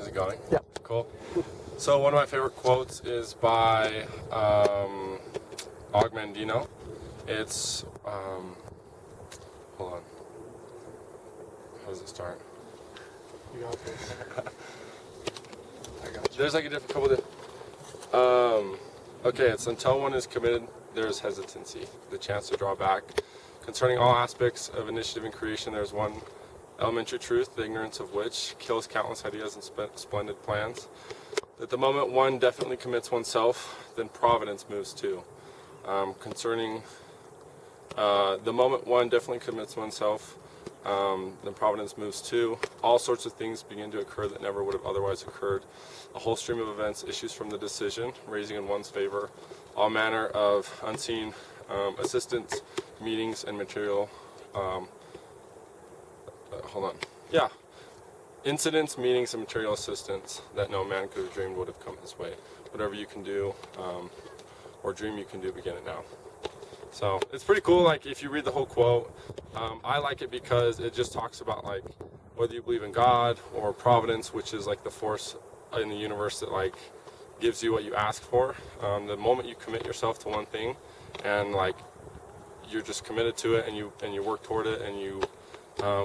it going? Yeah. Cool. So one of my favorite quotes is by Og Mandino. It's, hold on. How does it start? You got this. I got you. There's like a different couple of, okay, it's until one is committed, there's hesitancy, the chance to draw back. Concerning all aspects of initiative and creation, there's one elementary truth, the ignorance of which kills countless ideas and splendid plans. That the moment one definitely commits oneself, then providence moves too. Concerning the moment one definitely commits oneself, then providence moves too. All sorts of things begin to occur that never would have otherwise occurred. A whole stream of events issues from the decision, raising in one's favor all manner of unseen assistance, meetings, and material. Hold on. Yeah. Incidents, meetings, and material assistance that no man could have dreamed would have come his way. Whatever you can do or dream you can do, begin it now. So it's pretty cool. Like if you read the whole quote, I like it because it just talks about like whether you believe in God or providence, which is like the force in the universe that like gives you what you ask for. The moment you commit yourself to one thing and like you're just committed to it and you work toward it and you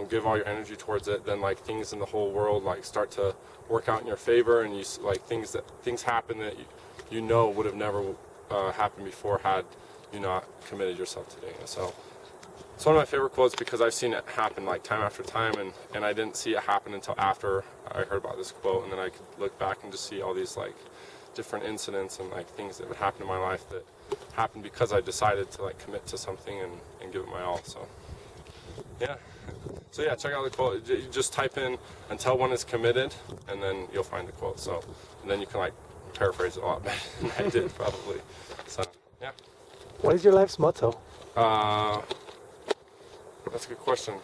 give all your energy towards it, then like things in the whole world like start to work out in your favor, and you like things happen that you know would have never happened before had you not committed yourself to doing it. So it's one of my favorite quotes because I've seen it happen like time after time, and I didn't see it happen until after I heard about this quote, and then I could look back and just see all these like different incidents and like things that would happen in my life that happened because I decided to like commit to something and give it my all. So yeah. So yeah, check out the quote. You just type in until one is committed, and then you'll find the quote. So, and then you can like paraphrase it a lot better than I did probably. So yeah. What is your life's motto? That's a good question.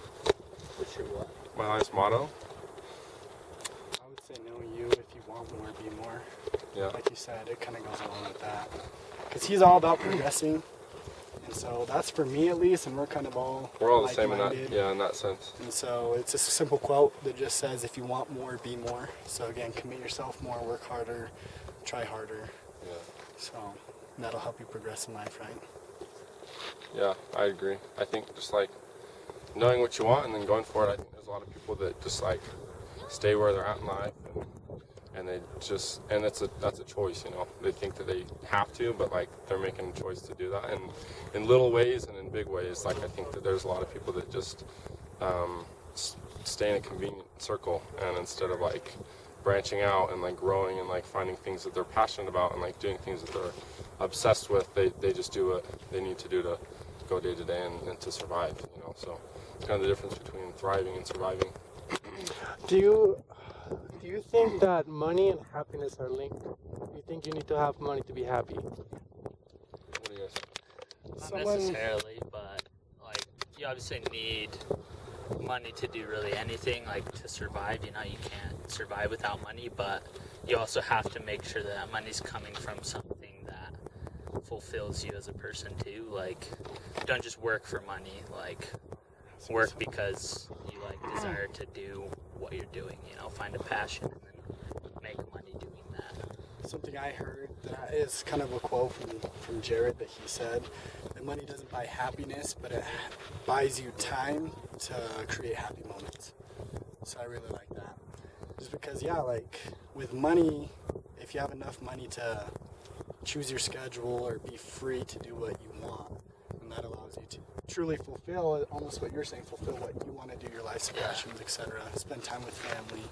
What's your what? My life's motto? I would say know you. If you want more, be more. Yeah. Like you said, it kind of goes along with that. Because he's all about progressing. And so that's for me at least, and we're kind of all We're all the same in that, like-minded. yeah, in that sense. And so it's just a simple quote that just says, if you want more, be more. So again, commit yourself more, work harder, try harder. Yeah. So that'll help you progress in life, right? Yeah, I agree. I think just like knowing what you want and then going for it. I think there's a lot of people that just like stay where they're at in life and they just, and that's a choice, you know. They think that they have to, but like they're making a choice to do that, and in little ways and in big ways. Like I think that there's a lot of people that just stay in a convenient circle, and instead of like branching out and like growing and like finding things that they're passionate about and like doing things that they're obsessed with, they just do what they need to do to go day to day and to survive, you know. So it's kind of the difference between thriving and surviving. Do you think that money and happiness are linked? Do you think you need to have money to be happy? What do you guys think? Not necessarily, but like you obviously need money to do really anything, like to survive. You know, you can't survive without money, but you also have to make sure that money's coming from something that fulfills you as a person too. Like, don't just work for money. Like, work because you like desire to do what you're doing. You know, find a passion and then make money doing that. Something I heard that is kind of a quote from Jared that he said that money doesn't buy happiness, but it buys you time to create happy moments. So I really like that. Just because, yeah, like with money, if you have enough money to choose your schedule or be free to do what you want, and that allows you to truly fulfill almost what you're saying, fulfill what you want to do, your life's passions, etc. Spend time with family,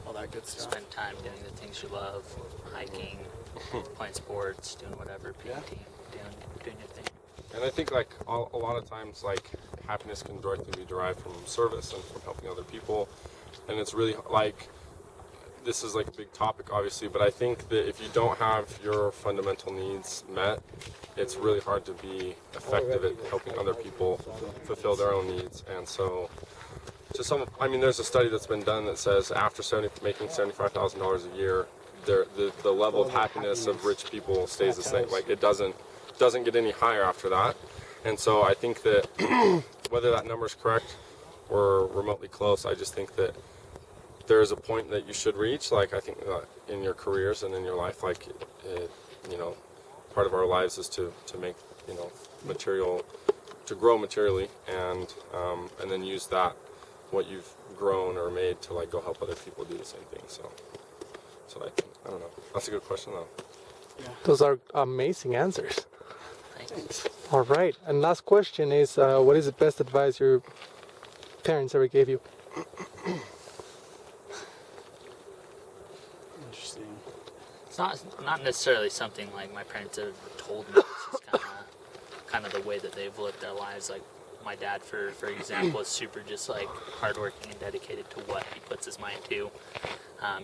all that good stuff. Spend time doing the things you love, hiking, playing sports, doing whatever, painting, doing your thing. And I think like a lot of times like happiness can directly be derived from service and from helping other people, and it's really like this is like a big topic obviously, but I think that if you don't have your fundamental needs met, it's really hard to be effective at helping other people fulfill their own needs. And so I mean there's a study that's been done that says after making $75,000 a year, the level of happiness of rich people stays the same. Like it doesn't get any higher after that. And so I think that whether that number is correct or remotely close, I just think that there is a point that you should reach. Like I think in your careers and in your life, like you know, part of our lives is to make, you know, material, to grow materially, and then use that, what you've grown or made, to like go help other people do the same thing. So that's what I think. I don't know. That's a good question though. Those are amazing answers. Thanks. All right. And last question is, what is the best advice your parents ever gave you? Interesting. It's not necessarily something like my parents have told me. It's just kind of the way that they've lived their lives. Like my dad, for example, is super just like hardworking and dedicated to what he puts his mind to.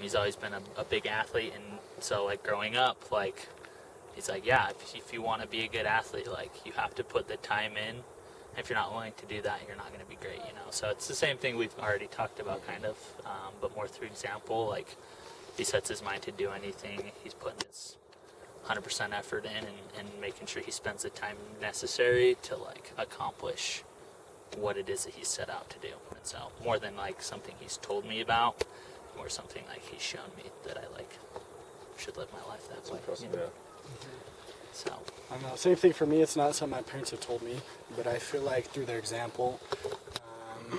He's always been a big athlete, and so like growing up, like he's like, yeah, if you want to be a good athlete, like you have to put the time in. If you're not willing to do that, you're not going to be great, you know. So it's the same thing we've already talked about, kind of, but more through example. Like he sets his mind to do anything, he's putting his 100% effort in, and making sure he spends the time necessary to like accomplish what it is that he's set out to do. And so more than like something he's told me about, more something like he's shown me that I like should live my life that That's way. impressive. You know? Yeah. So I don't know. Same thing for me. It's not something my parents have told me, but I feel like through their example,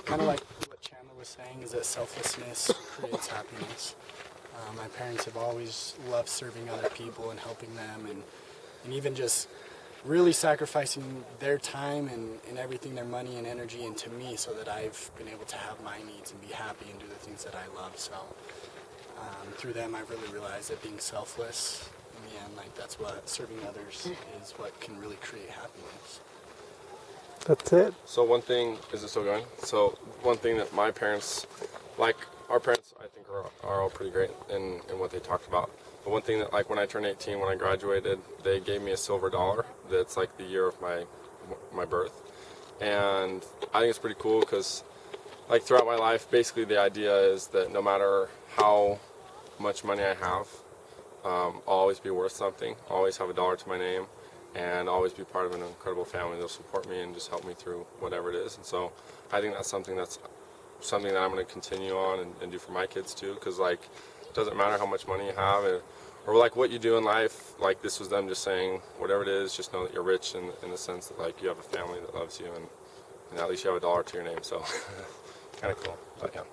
kind of like what Chandler was saying, is that selflessness creates happiness. My parents have always loved serving other people and helping them, and even just really sacrificing their time and everything, their money and energy into me, so that I've been able to have my needs and be happy and do the things that I love. So through them, I've really realized that being selfless, in the end, like that's what serving others is, what can really create happiness. That's it. So one thing, is it still going? So one thing that my parents, like our parents, I think are all pretty great in what they talked about. But one thing that, like when I turned 18, when I graduated, they gave me a silver dollar that's like the year of my birth. And I think it's pretty cool because like throughout my life, basically the idea is that no matter how much money I have, I'll always be worth something, always have a dollar to my name, and always be part of an incredible family that'll support me and just help me through whatever it is. And so I think that's something that I'm going to continue on and do for my kids too, because like it doesn't matter how much money you have or like what you do in life. Like this was them just saying, whatever it is, just know that you're rich in the sense that like you have a family that loves you, and at least you have a dollar to your name. So kind of cool. But yeah.